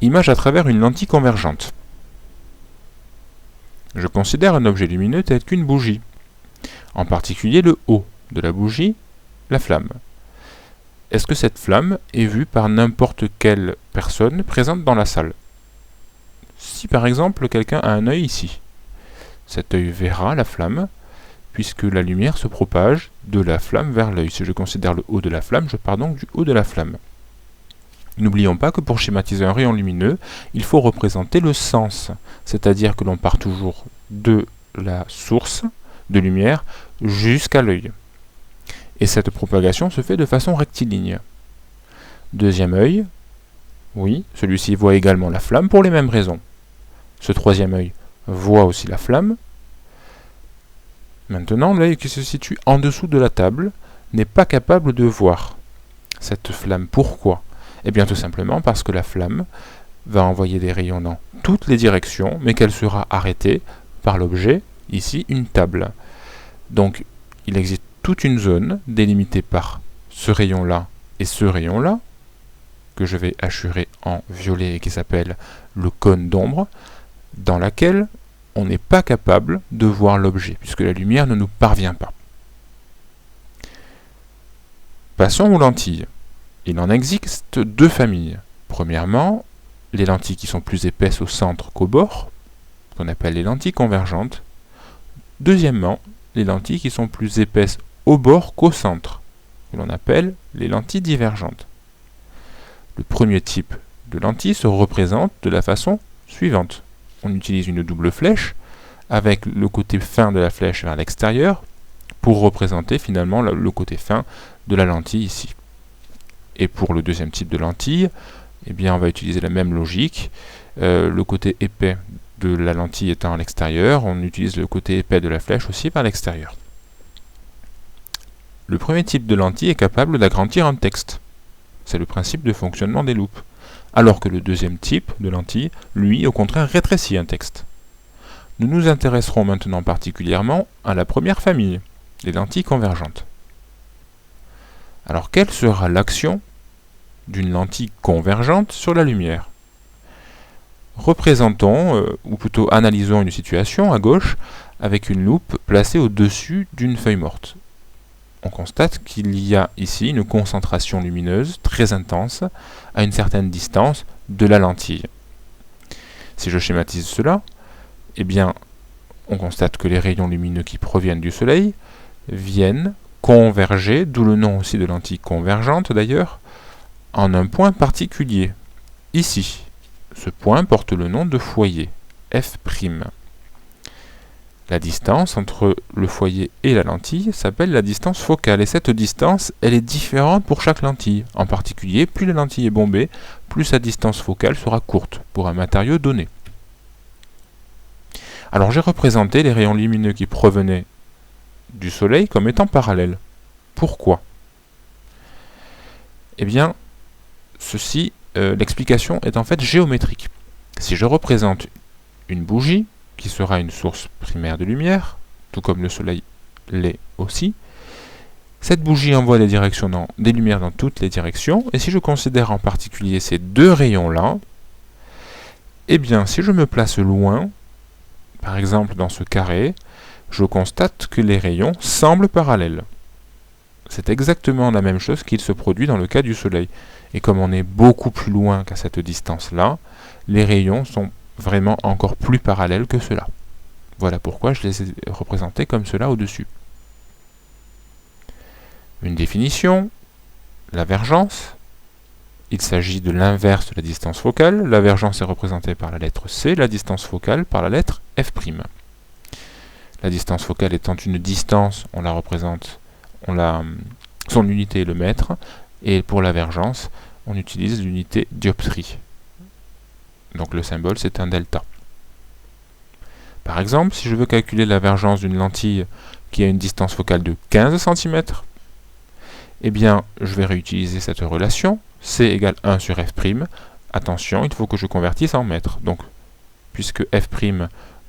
Image à travers une lentille convergente. Je considère un objet lumineux tel qu'une bougie, en particulier le haut de la bougie, la flamme. Est-ce que cette flamme est vue par n'importe quelle personne présente dans la salle? Si par exemple quelqu'un a un œil ici, cet œil verra la flamme, puisque la lumière se propage de la flamme vers l'œil. Si je considère le haut de la flamme, je pars donc du haut de la flamme. N'oublions pas que pour schématiser un rayon lumineux, il faut représenter le sens, c'est-à-dire que l'on part toujours de la source de lumière jusqu'à l'œil. Et cette propagation se fait de façon rectiligne. Deuxième œil, oui, celui-ci voit également la flamme pour les mêmes raisons. Ce troisième œil voit aussi la flamme. Maintenant, l'œil qui se situe en dessous de la table n'est pas capable de voir cette flamme. Pourquoi? Eh bien tout simplement parce que la flamme va envoyer des rayons dans toutes les directions, mais qu'elle sera arrêtée par l'objet, ici une table. Donc il existe toute une zone délimitée par ce rayon-là et ce rayon-là, que je vais hachurer en violet et qui s'appelle le cône d'ombre, dans laquelle on n'est pas capable de voir l'objet, puisque la lumière ne nous parvient pas. Passons aux lentilles. Il en existe deux familles. Premièrement, les lentilles qui sont plus épaisses au centre qu'au bord, qu'on appelle les lentilles convergentes. Deuxièmement, les lentilles qui sont plus épaisses au bord qu'au centre, que l'on appelle les lentilles divergentes. Le premier type de lentille se représente de la façon suivante. On utilise une double flèche, avec le côté fin de la flèche vers l'extérieur, pour représenter finalement le côté fin de la lentille ici. Et pour le deuxième type de lentille, eh bien on va utiliser la même logique. Le côté épais de la lentille étant à l'extérieur, on utilise le côté épais de la flèche aussi par l'extérieur. Le premier type de lentille est capable d'agrandir un texte. C'est le principe de fonctionnement des loupes. Alors que le deuxième type de lentille, lui, au contraire, rétrécit un texte. Nous nous intéresserons maintenant particulièrement à la première famille, les lentilles convergentes. Alors, quelle sera l'action d'une lentille convergente sur la lumière? Représentons, ou plutôt analysons une situation à gauche avec une loupe placée au-dessus d'une feuille morte. On constate qu'il y a ici une concentration lumineuse très intense à une certaine distance de la lentille. Si je schématise cela, eh bien, on constate que les rayons lumineux qui proviennent du soleil viennent converger, d'où le nom aussi de lentille convergente d'ailleurs, en un point particulier, ici. Ce point porte le nom de foyer, F'. La distance entre le foyer et la lentille s'appelle la distance focale, et cette distance, elle est différente pour chaque lentille. En particulier, plus la lentille est bombée, plus sa distance focale sera courte pour un matériau donné. Alors j'ai représenté les rayons lumineux qui provenaient du soleil comme étant parallèles. Pourquoi? Eh bien, l'explication est en fait géométrique. Si je représente une bougie, qui sera une source primaire de lumière, tout comme le soleil l'est aussi, cette bougie envoie des lumières dans toutes les directions, et si je considère en particulier ces deux rayons-là, eh bien, si je me place loin, par exemple dans ce carré, je constate que les rayons semblent parallèles. C'est exactement la même chose qu'il se produit dans le cas du soleil. Et comme on est beaucoup plus loin qu'à cette distance-là, les rayons sont vraiment encore plus parallèles que cela. Voilà pourquoi je les ai représentés comme cela au-dessus. Une définition, l'avergence. Il s'agit de l'inverse de la distance focale. L'avergence est représentée par la lettre C, la distance focale par la lettre F'. La distance focale étant une distance, on la représente, son unité est le mètre, et pour l'avergence, on utilise l'unité dioptrie. Donc le symbole, c'est un delta. Par exemple, si je veux calculer l'avergence d'une lentille qui a une distance focale de 15 cm, eh bien, je vais réutiliser cette relation, C égale 1 sur F'. Attention, il faut que je convertisse en mètres. Donc, puisque F'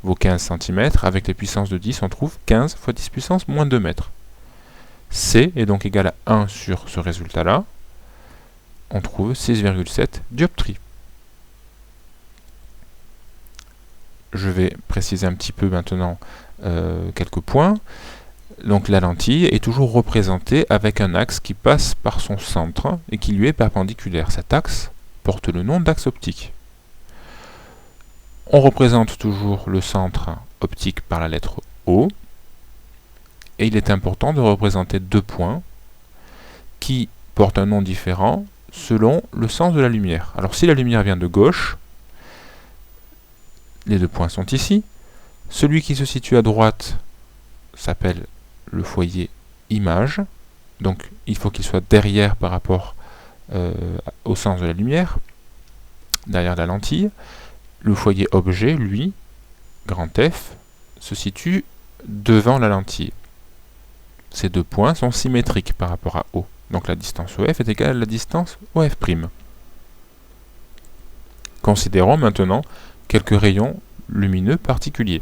vaut 15 cm, avec les puissances de 10, on trouve 15 fois 10 puissance moins 2 mètres. C est donc égal à 1 sur ce résultat-là. On trouve 6,7 dioptries. je vais préciser un petit peu maintenant quelques points. Donc la lentille est toujours représentée avec un axe qui passe par son centre et qui lui est perpendiculaire. Cet axe porte le nom d'axe optique. On représente toujours le centre optique par la lettre O. Et il est important de représenter deux points qui portent un nom différent selon le sens de la lumière. Alors si la lumière vient de gauche, les deux points sont ici. Celui qui se situe à droite s'appelle le foyer image. Donc il faut qu'il soit derrière par rapport au sens de la lumière, derrière la lentille. Le foyer objet, lui, grand F, se situe devant la lentille. Ces deux points sont symétriques par rapport à O. Donc la distance OF est égale à la distance OF'. Considérons maintenant quelques rayons lumineux particuliers.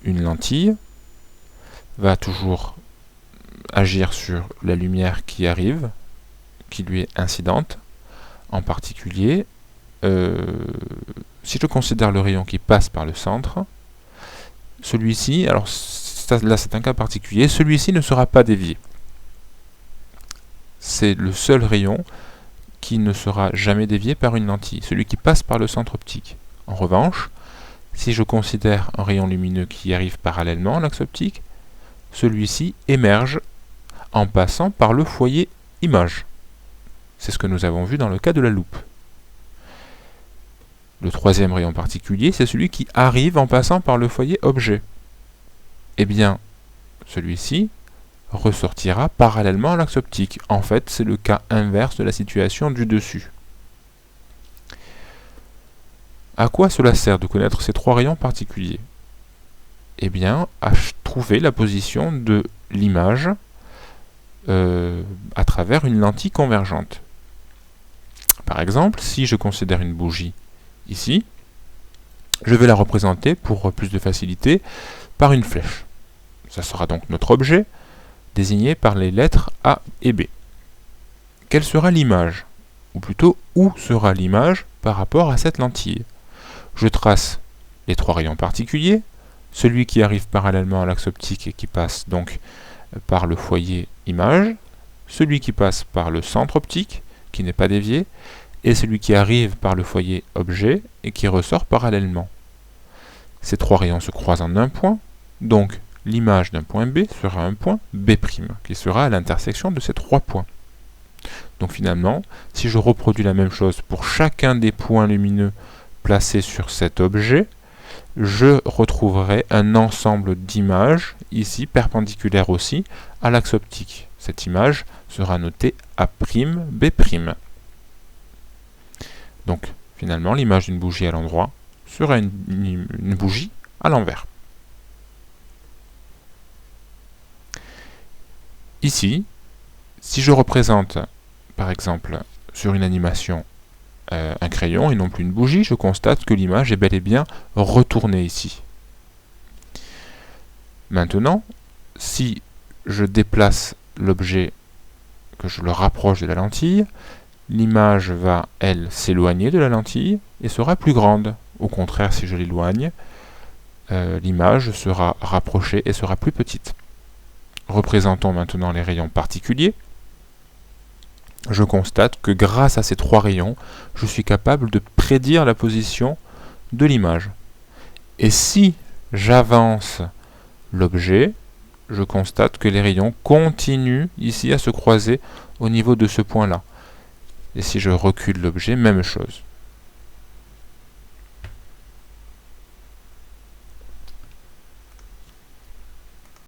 Une lentille va toujours agir sur la lumière qui arrive, qui lui est incidente. En particulier, si je considère le rayon qui passe par le centre, celui-ci, alors là c'est un cas particulier, celui-ci ne sera pas dévié. C'est le seul rayon qui ne sera jamais dévié par une lentille, celui qui passe par le centre optique. En revanche, si je considère un rayon lumineux qui arrive parallèlement à l'axe optique, celui-ci émerge en passant par le foyer image. C'est ce que nous avons vu dans le cas de la loupe. Le troisième rayon particulier, c'est celui qui arrive en passant par le foyer objet. Eh bien, celui-ci ressortira parallèlement à l'axe optique. En fait, c'est le cas inverse de la situation du dessus. À quoi cela sert de connaître ces trois rayons particuliers? Eh bien, à trouver la position de l'image à travers une lentille convergente. Par exemple, si je considère une bougie ici, je vais la représenter pour plus de facilité par une flèche. Ça sera donc notre objet, désigné par les lettres A et B. Quelle sera l'image? Ou plutôt, où sera l'image par rapport à cette lentille? Je trace les trois rayons particuliers, celui qui arrive parallèlement à l'axe optique et qui passe donc par le foyer image, celui qui passe par le centre optique, qui n'est pas dévié, et celui qui arrive par le foyer objet et qui ressort parallèlement. Ces trois rayons se croisent en un point, donc l'image d'un point B sera un point B', qui sera à l'intersection de ces trois points. Donc finalement, si je reproduis la même chose pour chacun des points lumineux placés sur cet objet, je retrouverai un ensemble d'images, ici perpendiculaires aussi, à l'axe optique. Cette image sera notée A'B'. Donc finalement, l'image d'une bougie à l'endroit sera une bougie à l'envers. Ici, si je représente, par exemple, sur une animation, un crayon et non plus une bougie, je constate que l'image est bel et bien retournée ici. Maintenant, si je déplace l'objet, que je le rapproche de la lentille, l'image va, elle, s'éloigner de la lentille et sera plus grande. Au contraire, si je l'éloigne, l'image sera rapprochée et sera plus petite. Représentons maintenant les rayons particuliers. Je constate que grâce à ces trois rayons, je suis capable de prédire la position de l'image. Et si j'avance l'objet, je constate que les rayons continuent ici à se croiser au niveau de ce point-là. Et si je recule l'objet, même chose.